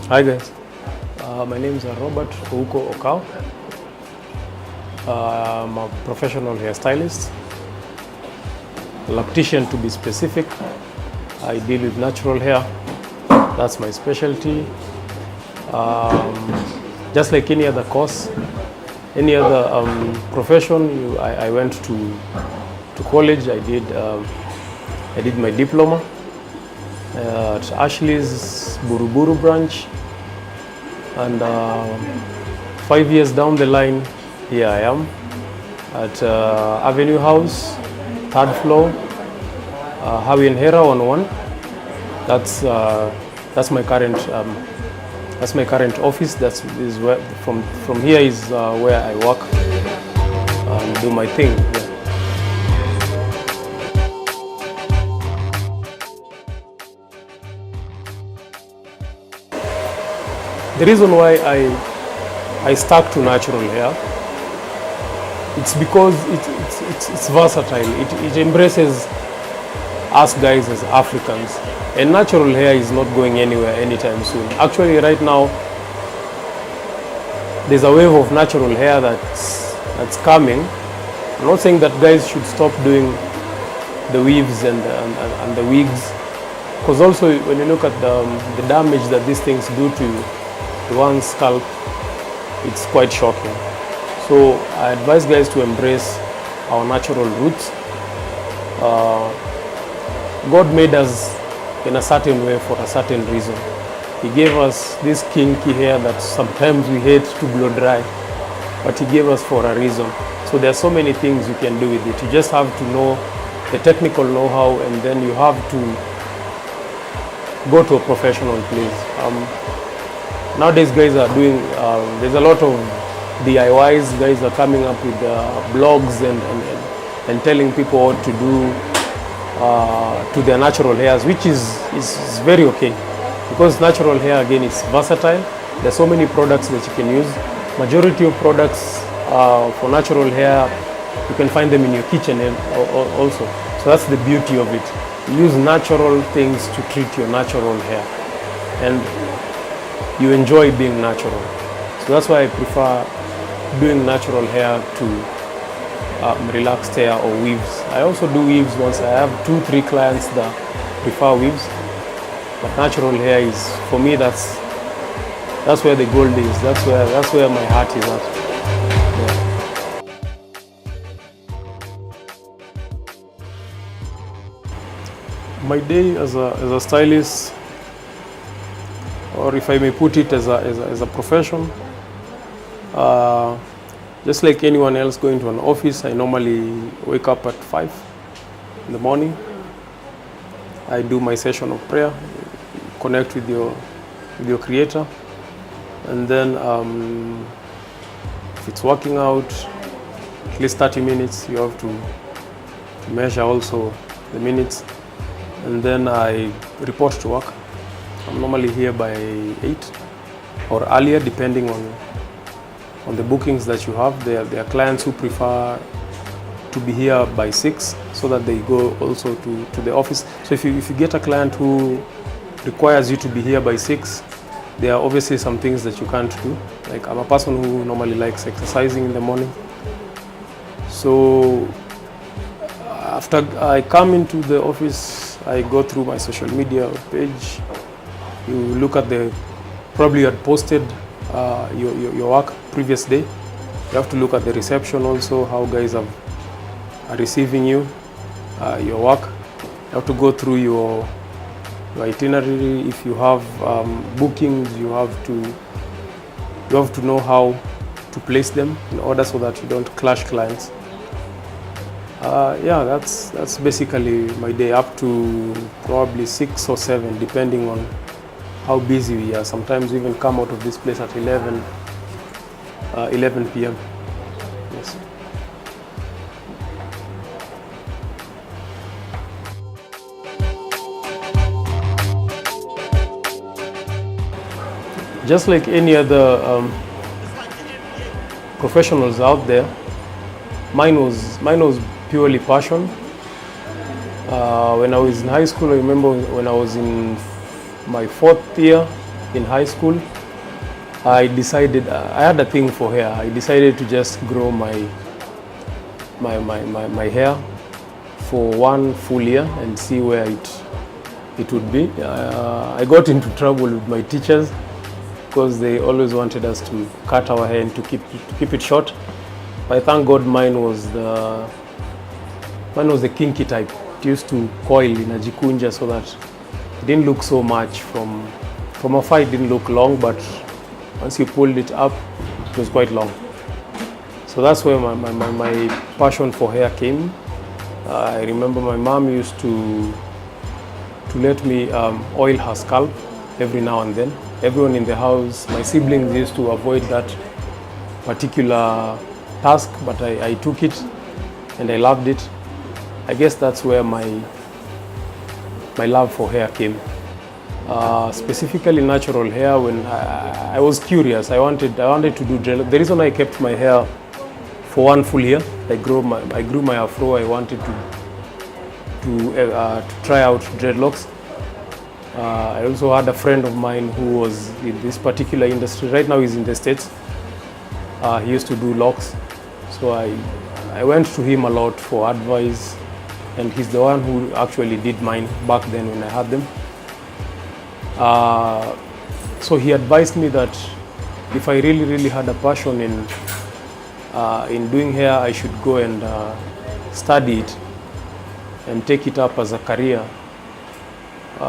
Hi guys, my name is Robert Ouko Okao. I'm a professional hairstylist, lactician to be specific. I deal with natural hair, that's my specialty. Just like any other course, any other profession, I went to college. I did my diploma at Ashley's Buruburu branch, and 5 years down the line, here I am at Avenue House, third floor, Hawi and Hera 101. That's my current office. That is where from here is where I work and do my thing. Yeah. The reason why I stuck to natural hair, it's because it's versatile. It embraces us guys as Africans, and natural hair is not going anywhere anytime soon. Actually, right now, there's a wave of natural hair that's coming. I'm not saying that guys should stop doing the weaves and the wigs, because also when you look at the damage that these things do to one's scalp, it's quite shocking. So I advise guys to embrace our natural roots. God made us in a certain way for a certain reason. He gave us this kinky hair that sometimes we hate to blow dry, but He gave us for a reason. So there are so many things you can do with it. You just have to know the technical know-how, and then you have to go to a professional place. Nowadays guys are doing, there's a lot of DIYs. Guys are coming up with blogs and telling people what to do to their natural hairs, which is very okay, because natural hair, again, is versatile. There's so many products that you can use. Majority of products for natural hair, you can find them in your kitchen also. So that's the beauty of it. You use natural things to treat your natural hair, and you enjoy being natural. So that's why I prefer doing natural hair to relaxed hair or weaves. I also do weaves once. I have 2-3 clients that prefer weaves, but natural hair is, for me, that's where the gold is. That's where my heart is at. Yeah. My day as a stylist, or if I may put it as a profession, just like anyone else going to an office, I normally wake up at 5 in the morning. I do my session of prayer, connect with your Creator, and then if it's working out, at least 30 minutes, you have to measure also the minutes, and then I report to work. I'm normally here by 8 or earlier, depending on the bookings that you have. There are clients who prefer to be here by 6 so that they go also to the office. So if you get a client who requires you to be here by 6, there are obviously some things that you can't do. Like, I'm a person who normally likes exercising in the morning. So after I come into the office, I go through my social media page. You look at probably you had posted your work previous day. You have to look at the reception also, how guys are receiving your work. You have to go through your itinerary. If you have bookings, you have to know how to place them in order so that you don't clash clients. Yeah, that's basically my day, up to probably 6 or 7, depending on how busy we are. Sometimes we even come out of this place at 11 p.m. Yes. Just like any other professionals out there, mine was purely passion. When I was in high school, I remember when I was in my 4th year, in high school, I decided, I had a thing for hair. I decided to just grow my hair for 1 full year and see where it would be. I got into trouble with my teachers because they always wanted us to cut our hair and to keep it short. But thank God mine was the kinky type. It used to coil in a jikunja so that it didn't look so much from afar. It didn't look long, but once you pulled it up, it was quite long. So that's where my passion for hair came. I remember my mom used to let me oil her scalp every now and then. Everyone in the house, my siblings used to avoid that particular task, but I took it and I loved it. I guess that's where my love for hair came. Specifically natural hair. When I was curious, I wanted to do dreadlocks. The reason I kept my hair for 1 full year, I grew my afro. I wanted to try out dreadlocks. I also had a friend of mine who was in this particular industry. Right now he's in the States. He used to do locks. So I went to him a lot for advice, and he's the one who actually did mine back then when I had them. So he advised me that if I really had a passion in doing hair, I should go and study it and take it up as a career,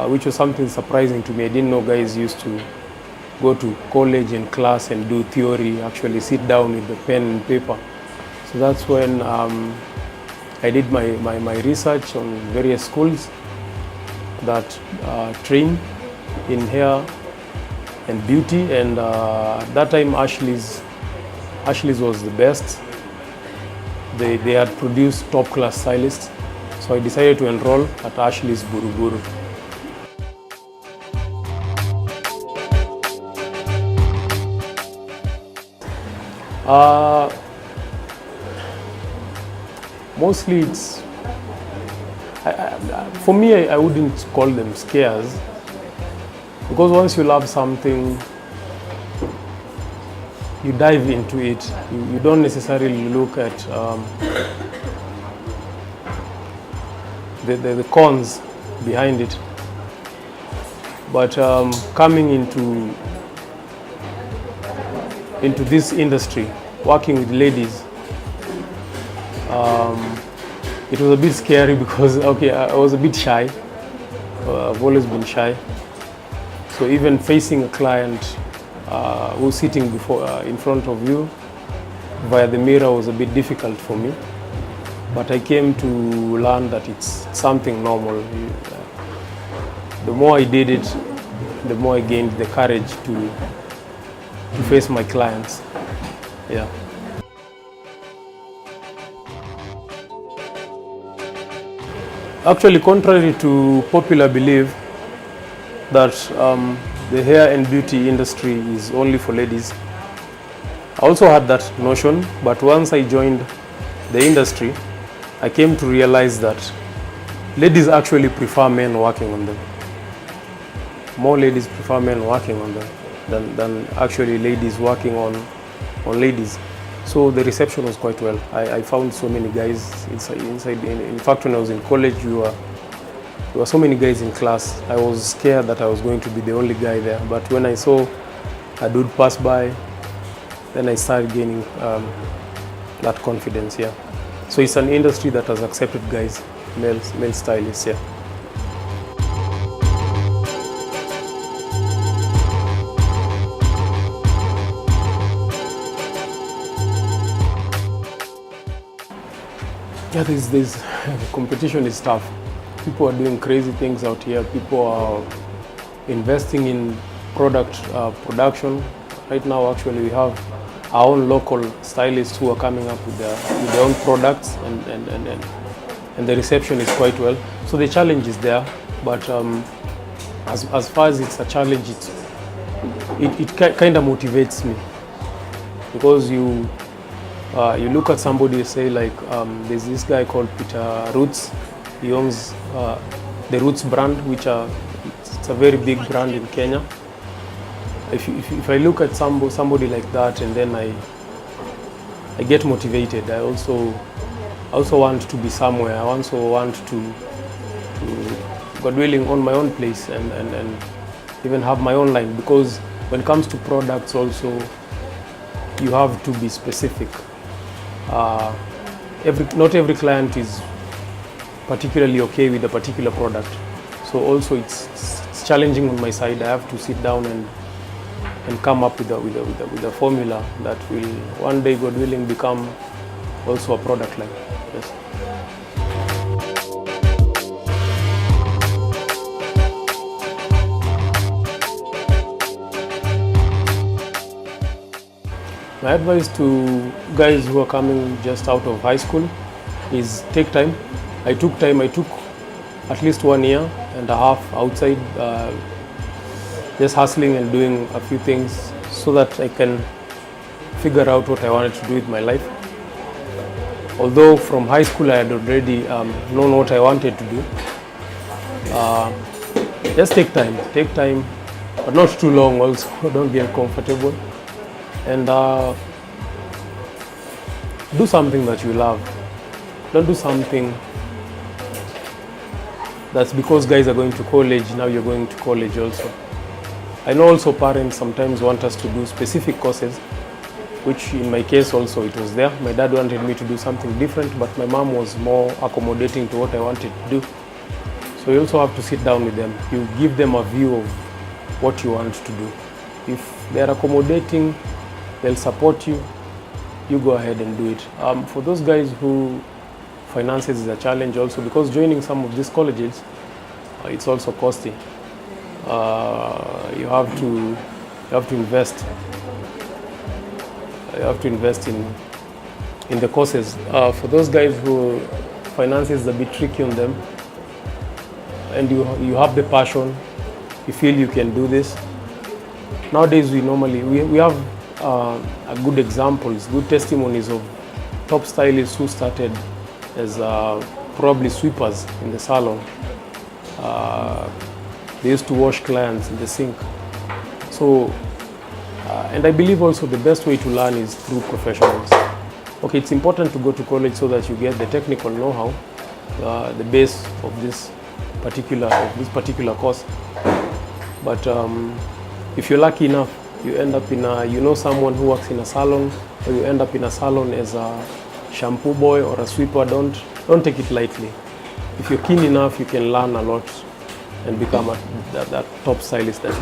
which was something surprising to me. I didn't know guys used to go to college and class and do theory, actually sit down with the pen and paper. So that's when I did my research on various schools that train in hair and beauty, and at that time Hairsylist was the best. They had produced top class stylists, so I decided to enroll at Hairsylist Buruburu. Mostly it's, for me, I wouldn't call them scares, because once you love something, you dive into it. You don't necessarily look at the cons behind it. But coming into this industry, working with ladies, it was a bit scary because, okay, I was a bit shy. I've always been shy. So even facing a client who's sitting in front of you via the mirror was a bit difficult for me. But I came to learn that it's something normal. The more I did it, the more I gained the courage to face my clients. Yeah. Actually, contrary to popular belief that the hair and beauty industry is only for ladies, I also had that notion, but once I joined the industry, I came to realize that ladies actually prefer men working on them. More ladies prefer men working on them than actually ladies working on ladies. So the reception was quite well. I found so many guys inside. In fact, when I was in college, there were so many guys in class. I was scared that I was going to be the only guy there. But when I saw a dude pass by, then I started gaining that confidence. Yeah. So it's an industry that has accepted guys, male stylists. Yeah. Yeah, this competition is tough. People are doing crazy things out here. People are investing in production. Right now, actually, we have our own local stylists who are coming up with their own products, and the reception is quite well. So the challenge is there, but as far as it's a challenge, it kind of motivates me, because you look at somebody, say like there's this guy called Peter Roots. He owns the Roots brand, it's a very big brand in Kenya. if I look at somebody like that, and then I get motivated. I also want to be somewhere. I also want to God willing, own my own place and even have my own line, because when it comes to products also, you have to be specific. Not every client is particularly okay with a particular product, so also it's challenging on my side. I have to sit down and come up with a formula that will one day, God willing, become also a product line. Yes. My advice to guys who are coming just out of high school is take time. I took at least 1 year and a half outside, just hustling and doing a few things so that I can figure out what I wanted to do with my life. Although from high school I had already known what I wanted to do. Just take time, but not too long also. Don't get comfortable. And do something that you love. Don't do something that's because guys are going to college, now you're going to college also. I know also parents sometimes want us to do specific courses, which in my case also it was there. My dad wanted me to do something different, but my mom was more accommodating to what I wanted to do. So you also have to sit down with them. You give them a view of what you want to do. If they're accommodating, they'll support you, you go ahead and do it. For those guys who finances is a challenge also, because joining some of these colleges, it's also costly. You have to invest. You have to invest in the courses. For those guys who finances is a bit tricky on them, and you have the passion, you feel you can do this. Nowadays we have good examples, good testimonies of top stylists who started as probably sweepers in the salon. They used to wash clients in the sink. So, and I believe also the best way to learn is through professionals. Okay, it's important to go to college so that you get the technical know-how, the base of this particular course. But if you're lucky enough, you end up in someone who works in a salon, or you end up in a salon as a shampoo boy or a sweeper, don't take it lightly. If you're keen enough, you can learn a lot and become that top stylist that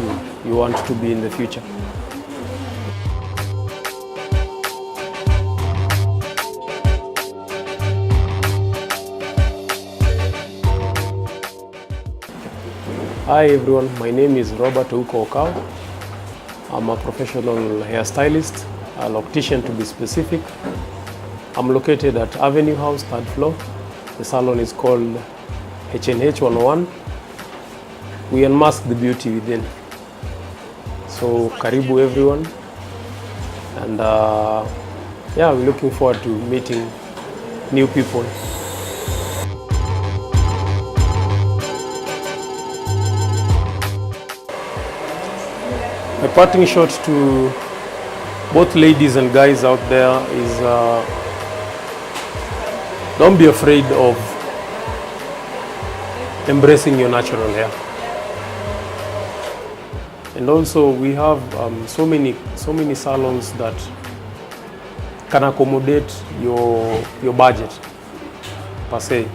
you want to be in the future. Hi everyone, my name is Robert Uko Okao. I'm a professional hairstylist, a loctician to be specific. I'm located at Avenue House, 3rd floor. The salon is called H&H 101. We unmask the beauty within. So, karibu everyone. And yeah, we're looking forward to meeting new people. My parting shot to both ladies and guys out there is don't be afraid of embracing your natural hair. And also we have so many salons that can accommodate your budget per se,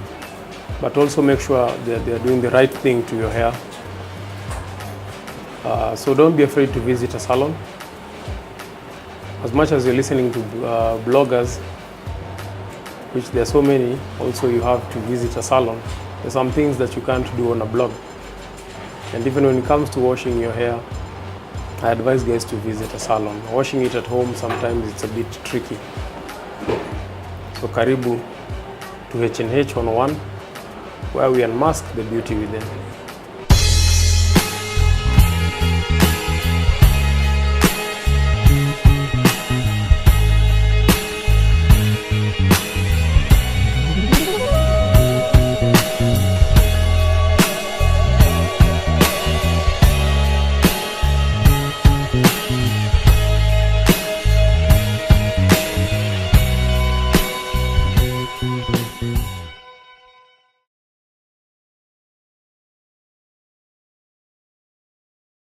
but also make sure they're doing the right thing to your hair. So don't be afraid to visit a salon. As much as you're listening to bloggers, which there are so many, also you have to visit a salon. There's some things that you can't do on a blog. And even when it comes to washing your hair, I advise guys to visit a salon. Washing it at home, sometimes it's a bit tricky. So karibu to H&H 101, where we unmask the beauty within.